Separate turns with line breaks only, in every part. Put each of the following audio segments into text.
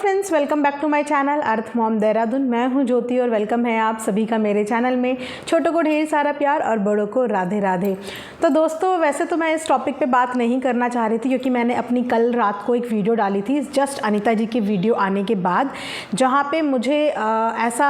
Friends, welcome back to my channel earth mom Dehradun. मैं हूं ज्योति और वेलकम है आप सभी का मेरे चैनल में। छोटों को ढेर सारा प्यार और बड़ों को राधे राधे। तो दोस्तों, वैसे तो मैं इस टॉपिक पे बात नहीं करना चाह रही थी क्योंकि मैंने अपनी कल रात को एक वीडियो डाली थी जस्ट अनीता जी की वीडियो आने के बाद, जहाँ पे मुझे ऐसा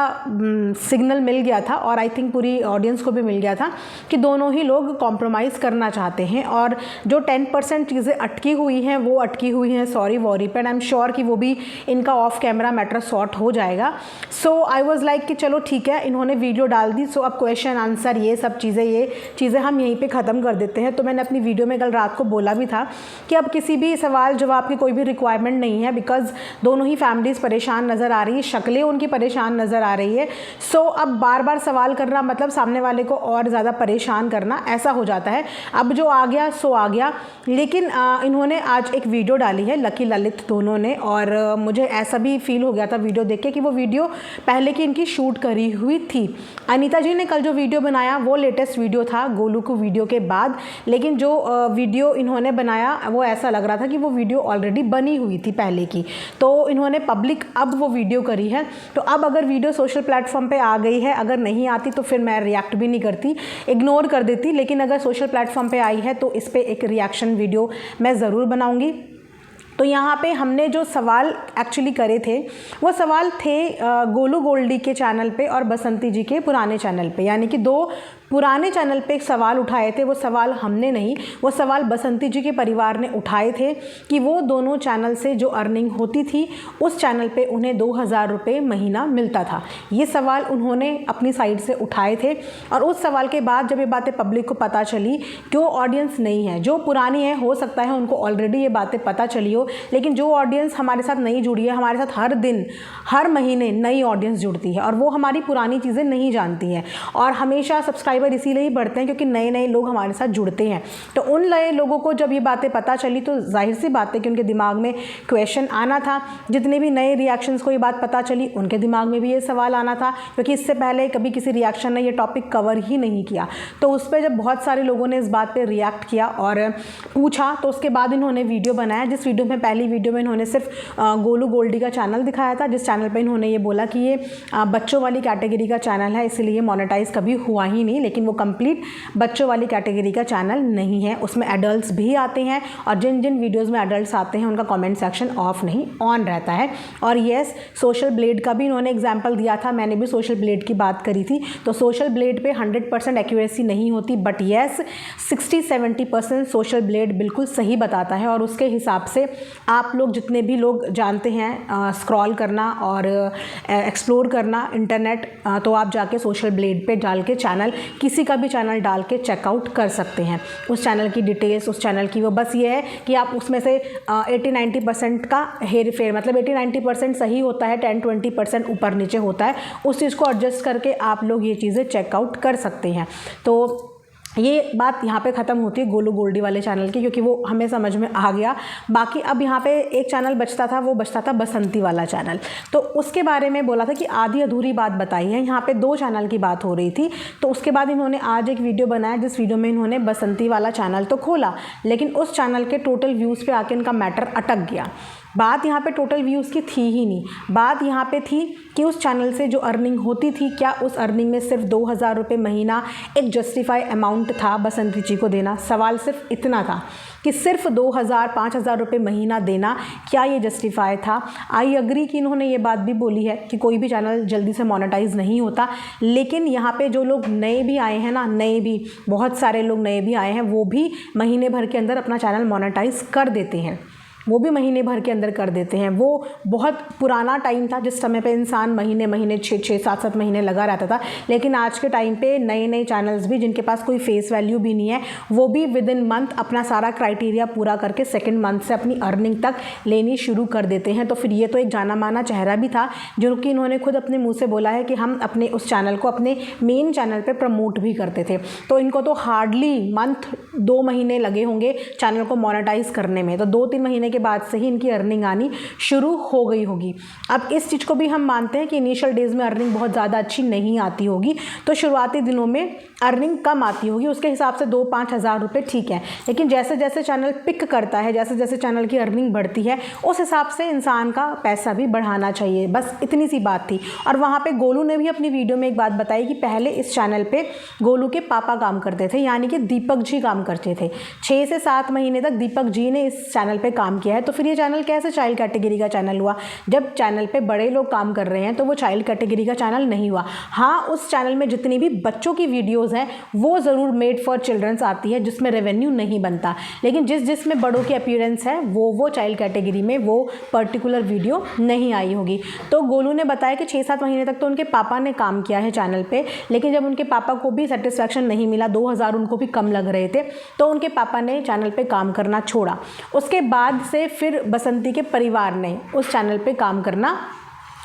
सिग्नल मिल गया था और आई थिंक पूरी ऑडियंस को भी मिल गया था कि दोनों ही लोग कॉम्प्रोमाइज़ करना चाहते हैं और जो 10% चीज़ें अटकी हुई हैं वो अटकी हुई हैं सॉरी वॉरी पे। आई एम श्योर कि वो भी इनका ऑफ कैमरा मैटर सॉर्ट हो जाएगा। सो आई वाज लाइक कि चलो ठीक है, इन्होंने वीडियो डाल दी, सो अब क्वेश्चन आंसर ये सब चीज़ें हम यहीं पे ख़त्म कर देते हैं। तो मैंने अपनी वीडियो में कल रात को बोला भी था कि अब किसी भी सवाल जवाब की कोई भी रिक्वायरमेंट नहीं है, बिकॉज दोनों ही फैमिलीज़ परेशान नज़र आ रही है, शक्लें उनकी परेशान नज़र आ रही है। सो अब बार बार सवाल करना मतलब सामने वाले को और ज़्यादा परेशान करना, ऐसा हो जाता है। अब जो आ गया सो आ गया। लेकिन इन्होंने आज एक वीडियो डाली है लकी ललित दोनों ने, और मुझे ऐसा भी फील हो गया था वीडियो देख के कि वो वीडियो पहले की इनकी शूट करी हुई थी। अनीता जी ने कल जो वीडियो बनाया वो लेटेस्ट वीडियो था गोलू को वीडियो के बाद, लेकिन जो वीडियो इन्होंने बनाया वो ऐसा लग रहा था कि वो वीडियो ऑलरेडी बनी हुई थी पहले की। तो इन्होंने पब्लिक अब वो वीडियो करी है। तो अब अगर वीडियो सोशल प्लेटफॉर्म पे आ गई है, अगर नहीं आती तो फिर मैं रिएक्ट भी नहीं करती, इग्नोर कर देती। लेकिन अगर सोशल प्लेटफॉर्म पे आई है तो इस पर एक रिएक्शन वीडियो मैं ज़रूर बनाऊँगी। तो यहाँ पे हमने जो सवाल एक्चुअली करे थे वो सवाल थे गोलू गोल्डी के चैनल पे और बसंती जी के पुराने चैनल पे, यानी कि दो पुराने चैनल पे एक सवाल उठाए थे। वो सवाल हमने नहीं, वो सवाल बसंती जी के परिवार ने उठाए थे कि वो दोनों चैनल से जो अर्निंग होती थी उस चैनल पे उन्हें 2000 रुपये महीना मिलता था। ये सवाल उन्होंने अपनी साइड से उठाए थे और उस सवाल के बाद जब ये बातें पब्लिक को पता चली, जो ऑडियंस नहीं है, जो पुरानी है, हो सकता है उनको ऑलरेडी ये बातें पता चली हो, लेकिन जो ऑडियंस हमारे साथ नहीं जुड़ी है, हमारे साथ हर दिन हर महीने नई ऑडियंस जुड़ती है और वो हमारी पुरानी चीज़ें नहीं जानती हैं। और हमेशा सब्सक्राइबर इसीलिए ही बढ़ते हैं क्योंकि नए नए लोग हमारे साथ जुड़ते हैं। तो उन नए लोगों को जब ये बातें पता चली तो जाहिर सी बात है कि उनके दिमाग में क्वेश्चन आना था। जितने भी नए रिएक्शंस को ये बात पता चली उनके दिमाग में भी ये सवाल आना था, क्योंकि इससे पहले कभी किसी रिएक्शन ने ये टॉपिक कवर ही नहीं किया। तो उस पर जब बहुत सारे लोगों ने इस बात पर रिएक्ट किया और पूछा तो उसके बाद इन्होंने वीडियो बनाया, जिस वीडियो में पहली वीडियो में इन्होंने सिर्फ गोलू गोल्डी का चैनल दिखाया था, जिस चैनल पर इन्होंने ये बोला कि ये बच्चों वाली कैटेगरी का चैनल है इसलिए मोनेटाइज कभी हुआ ही नहीं। लेकिन वो कंप्लीट बच्चों वाली कैटेगरी का चैनल नहीं है, उसमें एडल्ट्स भी आते हैं और जिन जिन वीडियोस में एडल्ट्स आते हैं उनका कमेंट सेक्शन ऑफ नहीं ऑन रहता है। और येस, सोशल ब्लेड का भी इन्होंने एग्जांपल दिया था, मैंने भी सोशल ब्लेड की बात करी थी। तो सोशल ब्लेड पे 100% एक्यूरेसी नहीं होती, बट येस 60-70% सोशल ब्लेड बिल्कुल सही बताता है। और उसके हिसाब से आप लोग जितने भी लोग जानते हैं स्क्रॉल करना और एक्सप्लोर करना इंटरनेट, तो आप जाके सोशल ब्लेड पे डाल के चैनल, किसी का भी चैनल डाल के चेकआउट कर सकते हैं उस चैनल की डिटेल्स, उस चैनल की। वो बस ये है कि आप उसमें से 80-90% का हेर फेर, मतलब 80-90% सही होता है, 10-20% ऊपर नीचे होता है, उस चीज़ को एडजस्ट करके आप लोग ये चीज़ें चेकआउट कर सकते हैं। तो ये बात यहाँ पे ख़त्म होती है गोलू गोल्डी वाले चैनल की, क्योंकि वो हमें समझ में आ गया। बाकी अब यहाँ पे एक चैनल बचता था, वो बचता था बसंती वाला चैनल। तो उसके बारे में बोला था कि आधी अधूरी बात बताई है, यहाँ पे 2 चैनल की बात हो रही थी। तो उसके बाद इन्होंने आज एक वीडियो बनाया जिस वीडियो में इन्होंने बसंती वाला चैनल तो खोला, लेकिन उस चैनल के टोटल व्यूज़ पे आके इनका मैटर अटक गया। बात यहाँ पे टोटल व्यूज़ की थी ही नहीं, बात यहाँ पे थी कि उस चैनल से जो अर्निंग होती थी, क्या उस अर्निंग में सिर्फ 2000 रुपये महीना एक जस्टिफाई अमाउंट था बसंती जी को देना। सवाल सिर्फ इतना था कि सिर्फ 2000-5000 रुपये महीना देना, क्या ये जस्टिफाई था? आई अग्री कि इन्होंने ये बात भी बोली है कि कोई भी चैनल जल्दी से मोनेटाइज नहीं होता, लेकिन यहाँ पे जो लोग नए भी आए हैं ना, नए भी बहुत सारे लोग नए भी आए हैं, वो भी महीने भर के अंदर अपना चैनल मोनेटाइज कर देते हैं, वो भी महीने भर के अंदर कर देते हैं। वो बहुत पुराना टाइम था जिस समय पे इंसान महीने 6-7 महीने लगा रहता था, लेकिन आज के टाइम पे नए नए चैनल्स भी जिनके पास कोई फेस वैल्यू भी नहीं है, वो भी विद इन मंथ अपना सारा क्राइटेरिया पूरा करके सेकंड मंथ से अपनी अर्निंग तक लेनी शुरू कर देते हैं। तो फिर ये तो एक जाना माना चेहरा भी था, जो कि इन्होंने खुद अपने मुँह से बोला है कि हम अपने उस चैनल को अपने मेन चैनल पर प्रमोट भी करते थे। तो इनको तो हार्डली मंथ 2 महीने लगे होंगे चैनल को मोनेटाइज करने में। तो 2-3 महीने के बाद से ही इनकी अर्निंग आनी शुरू हो गई होगी। अब इस चीज़ को भी हम मानते हैं कि इनिशियल डेज़ में अर्निंग बहुत ज़्यादा अच्छी नहीं आती होगी, तो शुरुआती दिनों में अर्निंग कम आती होगी, उसके हिसाब से 2-5 हज़ार रुपये ठीक है। लेकिन जैसे जैसे चैनल पिक करता है, जैसे जैसे चैनल की अर्निंग बढ़ती है, उस हिसाब से इंसान का पैसा भी बढ़ाना चाहिए, बस इतनी सी बात थी। और वहाँ पे गोलू ने भी अपनी वीडियो में एक बात बताई कि पहले इस चैनल पे गोलू के पापा काम करते थे, यानी कि दीपक जी काम करते थे। 6 से 7 महीने तक दीपक जी ने इस चैनल पे काम किया है। तो फिर ये चैनल कैसे चाइल्ड कैटेगरी का चैनल हुआ? जब चैनल पे बड़े लोग काम कर रहे हैं तो वो चाइल्ड कैटेगरी का चैनल नहीं हुआ। हाँ, उस चैनल में जितनी भी बच्चों की वीडियोज़ हैं वो ज़रूर मेड फॉर चिल्ड्रंस आती है, जिसमें रेवेन्यू नहीं बनता, लेकिन जिसमें बड़ों की अपीयरेंस है वो चाइल्ड कैटेगरी में वो पर्टिकुलर वीडियो नहीं आई होगी। तो गोलू ने बताया कि 6-7 महीने तक तो उनके पापा ने काम किया है चैनल पे, लेकिन जब उनके पापा को भी सेटिस्फैक्शन नहीं मिला, 2000 उनको भी कम लग रहे थे, तो उनके पापा ने चैनल पे काम करना छोड़ा। उसके बाद से फिर बसंती के परिवार ने उस चैनल पे काम करना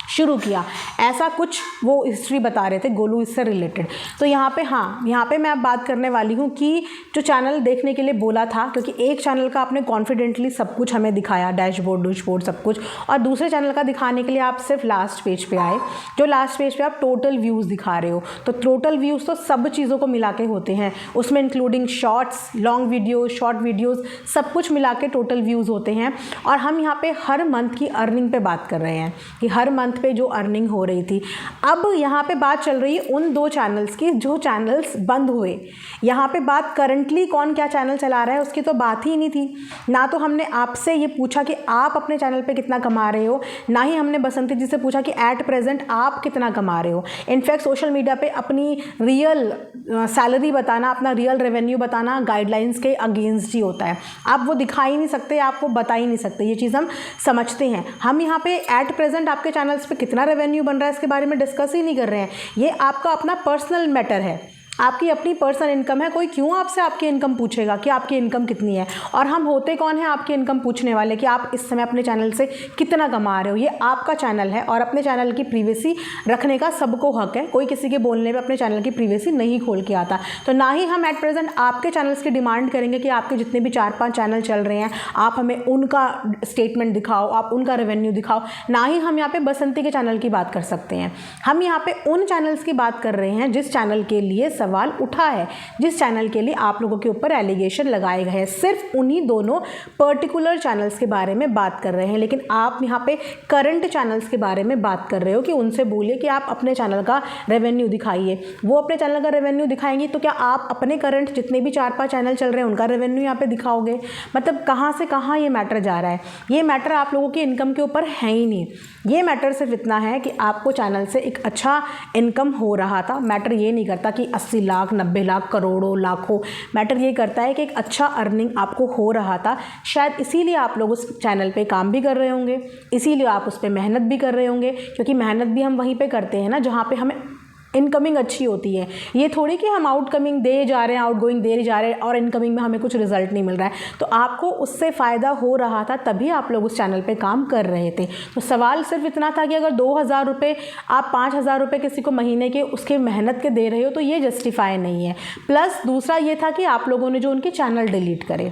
शुरू किया, ऐसा कुछ वो हिस्ट्री बता रहे थे गोलू इससे रिलेटेड। तो यहाँ पे मैं अब बात करने वाली हूँ कि जो चैनल देखने के लिए बोला था, क्योंकि एक चैनल का आपने कॉन्फिडेंटली सब कुछ हमें दिखाया, डैशबोर्ड सब कुछ, और दूसरे चैनल का दिखाने के लिए आप सिर्फ लास्ट पेज पे आए, जो लास्ट पेज पे आप टोटल व्यूज़ दिखा रहे हो। तो टोटल व्यूज़ तो सब चीज़ों को मिला के होते हैं, उसमें including shorts, long videos, short videos, सब कुछ मिला के टोटल व्यूज़ होते हैं। और हम यहाँ पे हर मंथ की अर्निंग पे बात कर रहे हैं कि हर मंथ पे जो अर्निंग हो रही थी। अब यहाँ पे बात चल रही है उन 2 चैनल्स की जो चैनल्स बंद हुए। यहाँ पे बात करंटली कौन क्या चैनल चला रहा है उसकी तो बात ही नहीं थी। ना तो हमने आपसे ये पूछा कि आप अपने चैनल पे कितना कमा रहे हो, ना ही हमने बसंती जी से पूछा कि एट प्रेजेंट आप कितना कमा रहे हो। इनफैक्ट सोशल मीडिया पे अपनी रियल सैलरी बताना, अपना रियल रेवेन्यू बताना गाइडलाइंस के अगेंस्ट ही होता है। आप वो दिखा ही नहीं सकते, आपको बता ही नहीं सकते, ये चीज़ हम समझते हैं। हम यहाँ पे एट प्रेजेंट आपके चैनल्स पे कितना रेवेन्यू बन रहा है इसके बारे में डिस्कस ही नहीं कर रहे हैं। ये आपका अपना पर्सनल मैटर है, आपकी अपनी पर्सनल इनकम है। कोई क्यों आपसे आपकी इनकम पूछेगा कि आपकी इनकम कितनी है? और हम होते कौन है आपकी इनकम पूछने वाले कि आप इस समय अपने चैनल से कितना कमा रहे हो? ये आपका चैनल है और अपने चैनल की प्रीवेसी रखने का सबको हक है। कोई किसी के बोलने पे अपने चैनल की प्रीवेसी नहीं खोल के आता। तो ना ही हम एट प्रेजेंट आपके चैनल्स की डिमांड करेंगे कि आपके जितने भी 4-5 चैनल चल रहे हैं आप हमें उनका स्टेटमेंट दिखाओ, आप उनका रेवेन्यू दिखाओ। ना ही हम यहाँ पे बसंती के चैनल की बात कर सकते हैं। हम यहाँ पे उन चैनल्स की बात कर रहे हैं जिस चैनल के लिए सवाल उठा है, जिस चैनल के लिए आप लोगों के ऊपर एलिगेशन लगाए गए हैं। सिर्फ उन्हीं दोनों पर्टिकुलर चैनल्स के बारे में बात कर रहे हैं। लेकिन आप यहाँ पे करंट चैनल्स के बारे में बात कर रहे हो कि उनसे बोलिए कि आप अपने चैनल का रेवेन्यू दिखाइए। वो अपने चैनल का रेवेन्यू दिखाएंगे तो क्या आप अपने करंट जितने भी 4-5 चैनल चल रहे हैं उनका रेवेन्यू यहाँ पे दिखाओगे? मतलब कहाँ से कहाँ ये मैटर जा रहा है? ये मैटर आप लोगों की इनकम के ऊपर है ही नहीं। ये मैटर सिर्फ इतना है कि आपको चैनल से एक अच्छा इनकम हो रहा था। मैटर ये नहीं करता कि 80 लाख, 90 लाख, करोड़ों, लाखों। मैटर ये करता है कि एक अच्छा अर्निंग आपको हो रहा था। शायद इसीलिए आप लोग उस चैनल पे काम भी कर रहे होंगे, इसीलिए आप उस पर मेहनत भी कर रहे होंगे, क्योंकि मेहनत भी हम वहीं पे करते हैं ना जहाँ पे हमें इनकमिंग अच्छी होती है। ये थोड़ी कि हम आउटकमिंग दे जा रहे हैं, आउटगोइंग दे जा रहे हैं और इनकमिंग में हमें कुछ रिजल्ट नहीं मिल रहा है। तो आपको उससे फ़ायदा हो रहा था, तभी आप लोग उस चैनल पे काम कर रहे थे। तो सवाल सिर्फ इतना था कि अगर 2000 रुपये आप 5000 रुपये किसी को महीने के उसके मेहनत के दे रहे हो तो ये जस्टिफाई नहीं है। प्लस दूसरा ये था कि आप लोगों ने जो उनके चैनल डिलीट करे,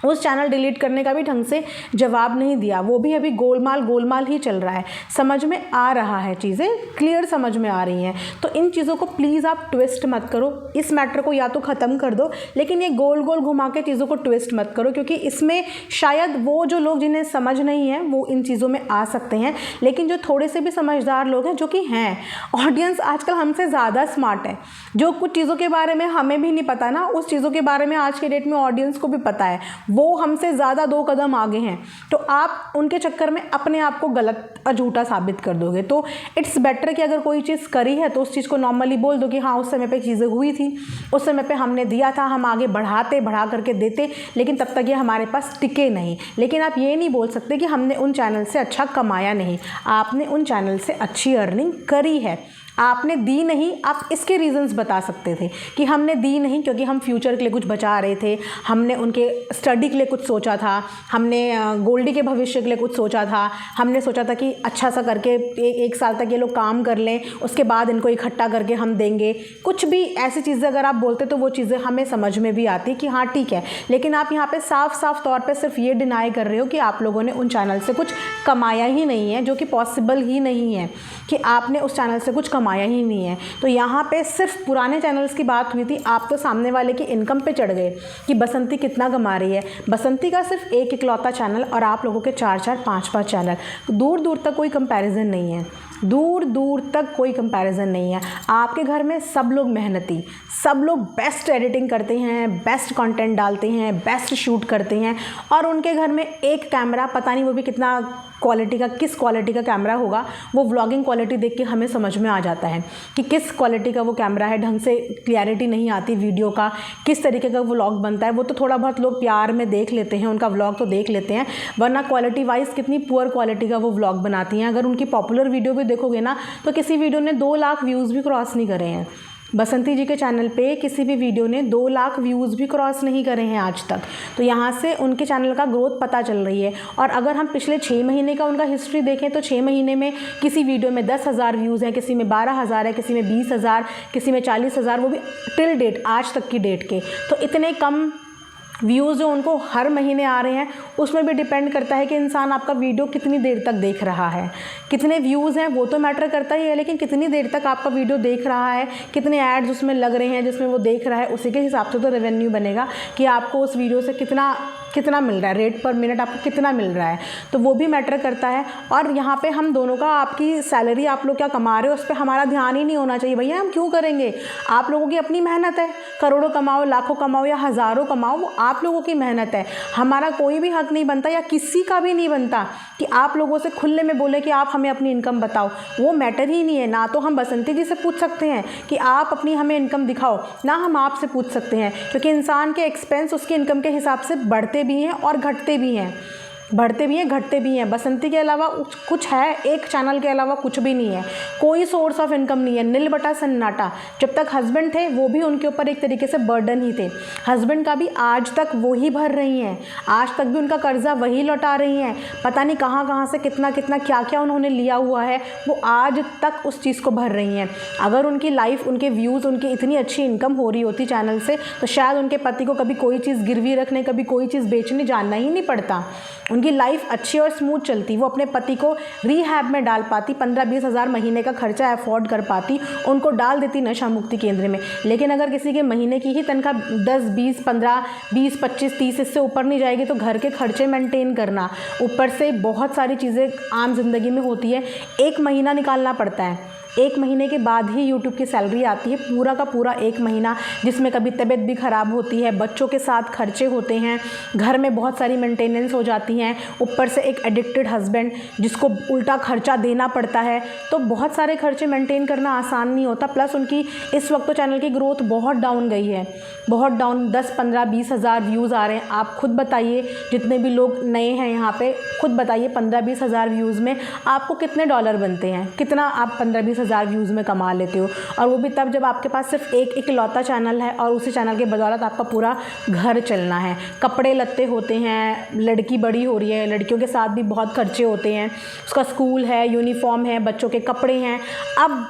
उस चैनल डिलीट करने का भी ढंग से जवाब नहीं दिया। वो भी अभी गोलमाल ही चल रहा है। समझ में आ रहा है, चीज़ें क्लियर समझ में आ रही हैं। तो इन चीज़ों को प्लीज़ आप ट्विस्ट मत करो। इस मैटर को या तो ख़त्म कर दो, लेकिन ये गोल घुमा के चीज़ों को ट्विस्ट मत करो, क्योंकि इसमें शायद वो जो लोग जिन्हें समझ नहीं है वो इन चीज़ों में आ सकते हैं। लेकिन जो थोड़े से भी समझदार लोग हैं, जो कि हैं, ऑडियंस आजकल हमसे ज़्यादा स्मार्ट है। जो कुछ चीज़ों के बारे में हमें भी नहीं पता ना, उस चीज़ों के बारे में आज के डेट में ऑडियंस को भी पता है। वो हमसे ज़्यादा 2 कदम आगे हैं। तो आप उनके चक्कर में अपने आप को गलत और झूठा साबित कर दोगे। तो इट्स बेटर कि अगर कोई चीज़ करी है तो उस चीज़ को नॉर्मली बोल दो कि हाँ उस समय पे चीज़ें हुई थी, उस समय पे हमने दिया था, हम आगे बढ़ा करके देते, लेकिन तब तक ये हमारे पास टिके नहीं। लेकिन आप ये नहीं बोल सकते कि हमने उन चैनल से अच्छा कमाया नहीं। आपने उन चैनल से अच्छी अर्निंग करी है। आपने दी नहीं, आप इसके रीज़न्स बता सकते थे कि हमने दी नहीं क्योंकि हम फ्यूचर के लिए कुछ बचा रहे थे, हमने उनके स्टडी के लिए कुछ सोचा था, हमने गोल्डी के भविष्य के लिए कुछ सोचा था, हमने सोचा था कि अच्छा सा करके एक साल तक ये लोग काम कर लें, उसके बाद इनको इकट्ठा करके हम देंगे। कुछ भी ऐसी चीज़ें अगर आप बोलते तो वो चीज़ें हमें समझ में भी आती कि हाँ ठीक है, लेकिन आप यहाँ पे साफ साफ तौर पे सिर्फ ये डिनाई कर रहे हो कि आप लोगों ने उन चैनल से कुछ कमाया ही नहीं है, जो कि पॉसिबल ही नहीं है कि आपने उस चैनल से कुछ कमाया ही नहीं है। तो यहाँ पे सिर्फ पुराने चैनल्स की बात हुई थी, आप तो सामने वाले की इनकम पे चढ़ गए कि बसंती कितना कमा रही है। बसंती का सिर्फ एक इकलौता चैनल और आप लोगों के 4-4 5-5 चैनल, दूर दूर तक कोई कंपैरिजन नहीं है, दूर दूर तक कोई कंपैरिजन नहीं है। आपके घर में सब लोग मेहनती, सब लोग बेस्ट एडिटिंग करते हैं, बेस्ट कंटेंट डालते हैं, बेस्ट शूट करते हैं, और उनके घर में एक कैमरा, पता नहीं वो भी कितना क्वालिटी का, किस क्वालिटी का कैमरा होगा, वो व्लॉगिंग क्वालिटी देख के हमें समझ में आ जाता है कि किस क्वालिटी का वो कैमरा है, ढंग से क्लियरिटी नहीं आती वीडियो का, किस तरीके का व्लॉग बनता है। वो तो थोड़ा बहुत लोग प्यार में देख लेते हैं, उनका व्लॉग तो देख लेते हैं, वरना क्वालिटी वाइज कितनी पुअर क्वालिटी का वो व्लॉग बनाती हैं। अगर उनकी पॉपुलर वीडियो भी देखोगे ना तो किसी वीडियो ने 2 लाख व्यूज़ भी क्रॉस नहीं करे हैं। बसंती जी के चैनल पे किसी भी वीडियो ने 2 लाख व्यूज़ भी क्रॉस नहीं करे हैं आज तक। तो यहाँ से उनके चैनल का ग्रोथ पता चल रही है। और अगर हम पिछले 6 महीने का उनका हिस्ट्री देखें तो 6 महीने में किसी वीडियो में 10,000 व्यूज़ हैं, किसी में 12,000 है, किसी में 20,000, किसी में 40,000, वो भी टिल डेट, आज तक की डेट के। तो इतने कम व्यूज़ जो उनको हर महीने आ रहे हैं, उसमें भी डिपेंड करता है कि इंसान आपका वीडियो कितनी देर तक देख रहा है। कितने व्यूज़ हैं वो तो मैटर करता ही है, लेकिन कितनी देर तक आपका वीडियो देख रहा है, कितने एड्स उसमें लग रहे हैं जिसमें वो देख रहा है, उसी के हिसाब से तो रेवेन्यू बनेगा कि आपको उस वीडियो से कितना मिल रहा है, रेट पर मिनट आपको कितना मिल रहा है, तो वो भी मैटर करता है। और यहाँ पे हम दोनों का, आपकी सैलरी आप लोग क्या कमा रहे हो उस पर हमारा ध्यान ही नहीं होना चाहिए। भैया हम क्यों करेंगे, आप लोगों की अपनी मेहनत है, करोड़ों कमाओ, लाखों कमाओ या हज़ारों कमाओ, वो आप लोगों की मेहनत है। हमारा कोई भी हक नहीं बनता या किसी का भी नहीं बनता कि आप लोगों से खुले में बोले कि आप हमें अपनी इनकम बताओ, वो मैटर ही नहीं है। ना तो हम बसंती जी से पूछ सकते हैं कि आप अपनी हमें इनकम दिखाओ, ना हम आपसे पूछ सकते हैं, क्योंकि इंसान के एक्सपेंस उसकी इनकम के हिसाब से बढ़ते भी हैं और घटते भी हैं, बढ़ते भी हैं घटते भी हैं। बसंती के अलावा कुछ है, एक चैनल के अलावा कुछ भी नहीं है, कोई सोर्स ऑफ इनकम नहीं है, नील बटा सन्नाटा। जब तक हस्बैंड थे वो भी उनके ऊपर एक तरीके से बर्डन ही थे, हस्बैंड का भी आज तक वो ही भर रही हैं, आज तक भी उनका कर्जा वही लौटा रही हैं। पता नहीं कहाँ कहाँ से कितना कितना क्या क्या उन्होंने लिया हुआ है, वो आज तक उस चीज़ को भर रही हैं। अगर उनकी लाइफ, उनके व्यूज़, उनकी इतनी अच्छी इनकम हो रही होती चैनल से, तो शायद उनके पति को कभी कोई चीज़ गिरवी रखने, कभी कोई चीज़ बेचने जाना ही नहीं पड़ता, उनकी लाइफ अच्छी और स्मूथ चलती। वो अपने पति को रिहैब में डाल पाती, 15-20 हज़ार महीने का खर्चा अफोर्ड कर पाती, उनको डाल देती नशा मुक्ति केंद्र में। लेकिन अगर किसी के महीने की ही तनख्वाह 10, 20, 15, 20, 25, 30 इससे ऊपर नहीं जाएगी तो घर के खर्चे मेंटेन करना, ऊपर से बहुत सारी चीज़ें आम जिंदगी में होती है, 1 महीना निकालना पड़ता है। 1 महीने के बाद ही यूट्यूब की सैलरी आती है, पूरा का पूरा 1 महीना, जिसमें कभी तबीयत भी ख़राब होती है, बच्चों के साथ खर्चे होते हैं, घर में बहुत सारी मेंटेनेंस हो जाती हैं, ऊपर से एक एडिक्टेड हस्बैंड जिसको उल्टा खर्चा देना पड़ता है, तो बहुत सारे खर्चे मेंटेन करना आसान नहीं होता। प्लस उनकी इस वक्त तो चैनल की ग्रोथ बहुत डाउन गई है, बहुत डाउन, 10, 15, 20 हज़ार व्यूज़ आ रहे हैं। आप खुद बताइए, जितने भी लोग नए हैं यहाँ पे, खुद बताइए 15-20 हज़ार व्यूज़ में आपको कितने डॉलर बनते हैं, कितना आप 15-20 हज़ार व्यूज़ में कमा लेते हो, और वो भी तब जब आपके पास सिर्फ एक इकलौता चैनल है और उसी चैनल के बदौलत आपका पूरा घर चलना है। कपड़े लत्ते होते हैं, लड़की बड़ी हो रही है, लड़कियों के साथ भी बहुत खर्चे होते हैं, उसका स्कूल है, यूनिफॉर्म है, बच्चों के कपड़े हैं। अब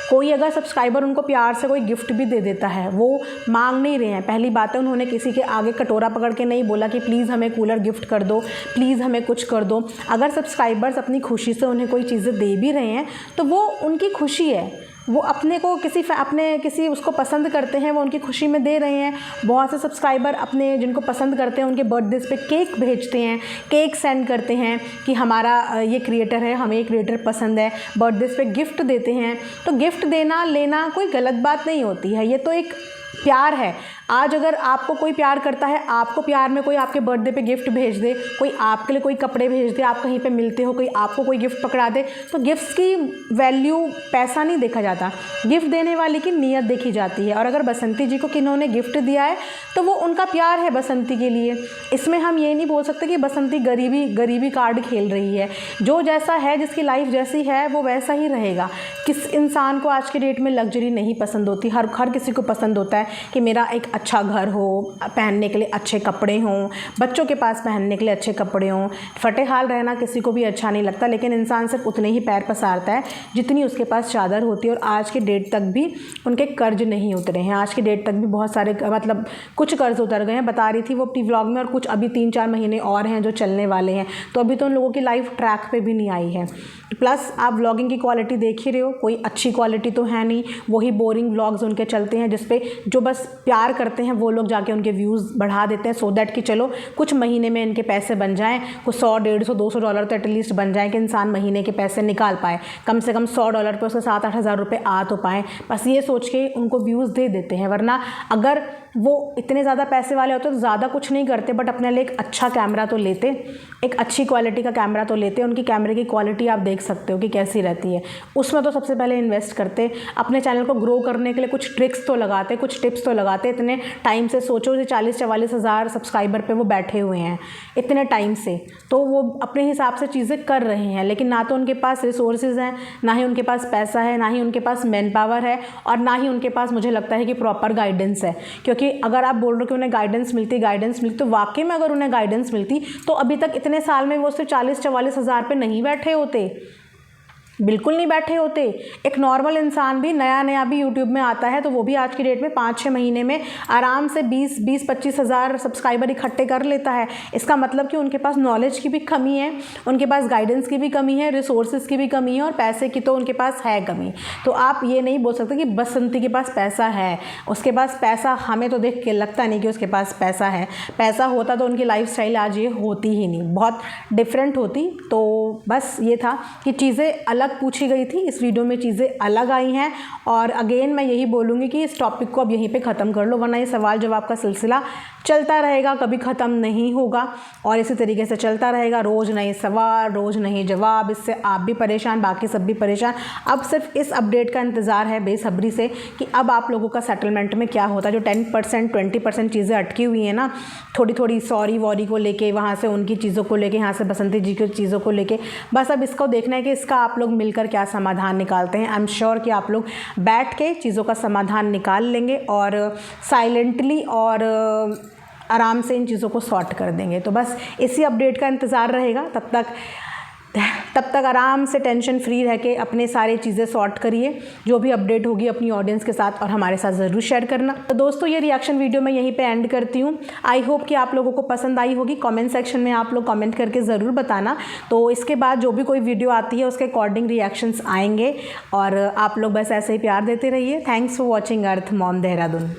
कोई अगर सब्सक्राइबर उनको प्यार से कोई गिफ्ट भी दे देता है, वो मांग नहीं रहे हैं, पहली बात है उन्होंने किसी के आगे कटोरा पकड़ के नहीं बोला कि प्लीज़ हमें कूलर गिफ्ट कर दो, प्लीज़ हमें कुछ कर दो। अगर सब्सक्राइबर्स अपनी खुशी से उन्हें कोई चीज़ें दे भी रहे हैं तो वो उनकी खुशी है, वो अपने को किसी उसको पसंद करते हैं, वो उनकी खुशी में दे रहे हैं। बहुत से सब्सक्राइबर अपने जिनको पसंद करते हैं उनके बर्थडेज पे केक भेजते हैं, केक सेंड करते हैं कि हमारा ये क्रिएटर है, हमें ये क्रिएटर पसंद है, बर्थडेज पे गिफ्ट देते हैं। तो गिफ्ट देना लेना कोई गलत बात नहीं होती है, ये तो एक प्यार है। आज अगर आपको कोई प्यार करता है, आपको प्यार में कोई आपके बर्थडे पे गिफ्ट भेज दे, कोई आपके लिए कोई कपड़े भेज दे, आप कहीं पे मिलते हो, कोई आपको कोई गिफ्ट पकड़ा दे, तो गिफ्ट्स की वैल्यू पैसा नहीं देखा जाता, गिफ्ट देने वाले की नीयत देखी जाती है। और अगर बसंती जी को किन्होंने गिफ्ट दिया है तो वो उनका प्यार है बसंती के लिए। इसमें हम ये नहीं बोल सकते कि बसंती गरीबी कार्ड खेल रही है। जो जैसा है, जिसकी लाइफ जैसी है वो वैसा ही रहेगा। किस इंसान को आज के डेट में लग्जरी नहीं पसंद होती? हर किसी को पसंद होता है कि मेरा एक अच्छा घर हो, पहनने के लिए अच्छे कपड़े हों, बच्चों के पास पहनने के लिए अच्छे कपड़े हों। फटेहाल रहना किसी को भी अच्छा नहीं लगता, लेकिन इंसान सिर्फ उतने ही पैर पसारता है जितनी उसके पास चादर होती है। और आज के डेट तक भी उनके कर्ज नहीं उतरे हैं। आज के डेट तक भी बहुत सारे मतलब कुछ कर्ज उतर गए हैं। बता रही थी वो अपनी व्लॉग में, और कुछ अभी 3-4 महीने और हैं जो चलने वाले हैं। तो अभी तो उन लोगों की लाइफ ट्रैक पे भी नहीं आई है। प्लस आप व्लॉगिंग की क्वालिटी देख ही रहे हो, कोई अच्छी क्वालिटी तो है नहीं। वही बोरिंग व्लॉग्स उनके चलते हैं जिसपे जो बस प्यार करते हैं वो लोग जाके उनके व्यूज़ बढ़ा देते हैं, सो दैट कि चलो कुछ महीने में इनके पैसे बन जाएं। कुछ $100, $150, $200 तो एटलीस्ट बन जाए कि इंसान महीने के पैसे निकाल पाए। कम से कम $100 पे उसके 7-8 हज़ार रुपये आ तो पाएँ। बस ये सोच के उनको व्यूज़ दे देते हैं। वरना अगर वो इतने ज़्यादा पैसे वाले होते तो ज़्यादा कुछ नहीं करते, बट अपने लिए एक अच्छा कैमरा तो लेते, एक अच्छी क्वालिटी का कैमरा तो लेते। उनकी कैमरे की क्वालिटी आप देख सकते हो कि कैसी रहती है। उसमें तो सबसे पहले इन्वेस्ट करते, अपने चैनल को ग्रो करने के लिए कुछ ट्रिक्स तो लगाते, कुछ टिप्स तो लगाते। इतने टाइम से सोचो, 40-44 हज़ार सब्सक्राइबर पे वो बैठे हुए हैं इतने टाइम से, तो वो अपने हिसाब से चीज़ें कर रहे हैं। लेकिन ना तो उनके पास रिसोर्सेज हैं, ना ही उनके पास पैसा है, ना ही उनके पास मैन पावर है, और ना ही उनके पास मुझे लगता है कि प्रॉपर गाइडेंस है। क्योंकि अगर आप बोल रहे हो कि उन्हें गाइडेंस मिलती, तो वाकई में अगर उन्हें गाइडेंस मिलती तो अभी तक इतने साल में वो सिर्फ 40-44 हज़ार पे नहीं बैठे होते, बिल्कुल नहीं बैठे होते। एक नॉर्मल इंसान भी नया भी यूट्यूब में आता है तो वो भी आज की डेट में 5-6 महीने में आराम से 20-25 हज़ार सब्सक्राइबर इकट्ठे कर लेता है। इसका मतलब कि उनके पास नॉलेज की भी कमी है, उनके पास गाइडेंस की भी कमी है, रिसोर्सेज की भी कमी है, और पैसे की तो उनके पास है कमी। तो आप ये नहीं बोल सकते कि बसंती के पास पैसा है, उसके पास पैसा हमें तो देख के लगता नहीं कि उसके पास पैसा है। पैसा होता तो उनकी लाइफस्टाइल आज ये होती ही नहीं, बहुत डिफरेंट होती। तो बस ये था कि चीज़ें अलग पूछी गई थी, इस वीडियो में चीज़ें अलग आई हैं। और अगेन मैं यही बोलूँगी कि इस टॉपिक को अब यहीं पे ख़त्म कर लो, वरना ये सवाल जवाब का सिलसिला चलता रहेगा, कभी ख़त्म नहीं होगा, और इसी तरीके से चलता रहेगा। रोज़ नए सवाल, रोज़ नए जवाब, इससे आप भी परेशान, बाकी सब भी परेशान। अब सिर्फ इस अपडेट का इंतज़ार है बेसब्री से कि अब आप लोगों का सेटलमेंट में क्या होता है। जो 10% 20% चीज़ें अटकी हुई हैं ना, थोड़ी सॉरी वॉरी को लेके, वहाँ से उनकी चीज़ों को लेके, यहाँ से बसंती जी की चीज़ों को लेके, बस अब इसको देखना है कि इसका आप लोग मिलकर क्या समाधान निकालते हैं। आई एम श्योर कि आप लोग बैठ के चीज़ों का समाधान निकाल लेंगे और साइलेंटली और आराम से इन चीज़ों को सॉर्ट कर देंगे। तो बस इसी अपडेट का इंतज़ार रहेगा। तब तक आराम से टेंशन फ्री रह के अपने सारी चीज़ें सॉर्ट करिए। जो भी अपडेट होगी अपनी ऑडियंस के साथ और हमारे साथ ज़रूर शेयर करना। तो दोस्तों, ये रिएक्शन वीडियो मैं यहीं पे एंड करती हूँ। आई होप कि आप लोगों को पसंद आई होगी। कमेंट सेक्शन में आप लोग कमेंट करके ज़रूर बताना। तो इसके बाद जो भी कोई वीडियो आती है उसके अकॉर्डिंग रिएक्शंस आएंगे, और आप लोग बस ऐसे ही प्यार देते रहिए। Thanks for watching earth mom Dehradun.